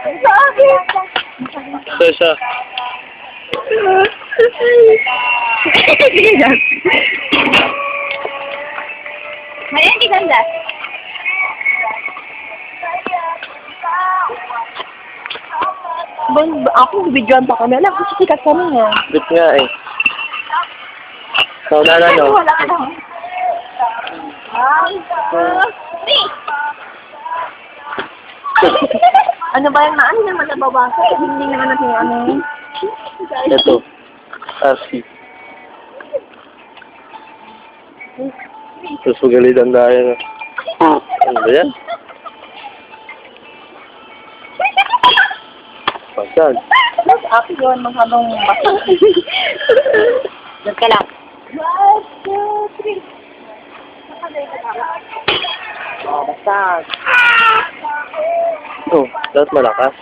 Sabi! Siya. Sige lang. Ngayon, di ganda. Ako, videoan pa kami. Alam ko, sikat kami nga. Bit nga eh. So, no. Wala ka lang. Ano ba yung ano naman nababasa? Hindi naman natin ano. Ito. RC. Tapos magalitan tayo na. Ano ba yan? Pagkag. Mas ako yun, masyadong basa. Diyan ka lang. 1, 2, 3. Oh, basta. Oh, dapat malakas.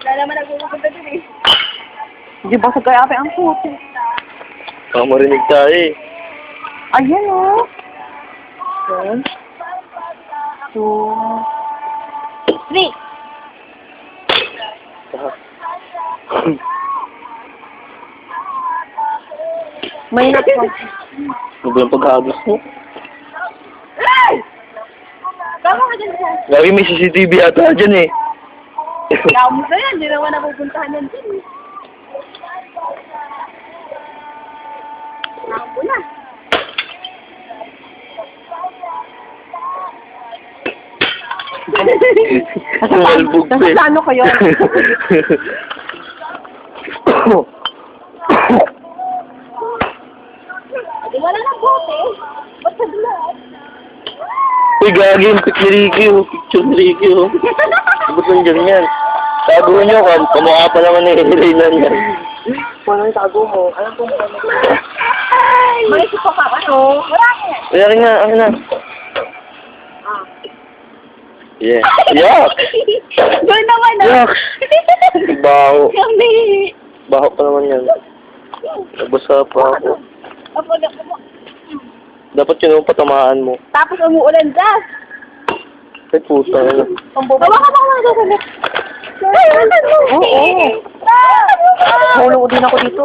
Wala naman nagpupunta dun eh. Hindi ba sa kaya ang puti? Baka marinig tayo eh. Ayan o. 1, 2, 3. May natin. Ano ba yung pagkagos mo? Ay! Tama ka dyan siya. Lagi may CCTV ata dyan eh. Kaya mo na yan, hindi naman napupuntahan yan dyan eh. Nakabo na. Malbog pa eh. Nasa ano kayo? Di wala nang bote. Ba't sa dulat? Uy, gagi yung picture ni Ricky oh. Picture ni Ricky oh. Ba't nandiyan yan? Tago nyo, kamukha pa naman ni Raylan yan. Ano yung tago mo? Alam ko mo. May supa ka ba? No? Marami yan. Kaya nga, ano na. Yeah. Yuck! Doon naman ah. Yuck! Baho. Kami. Baho pa naman yan. Nabasa pa ako. Apo. Dapat yun ang patamaan mo. Tapos umuulan ka. Ay, puta na. Bawa ka ba mga gagamit? Oo. Hulong din ako dito.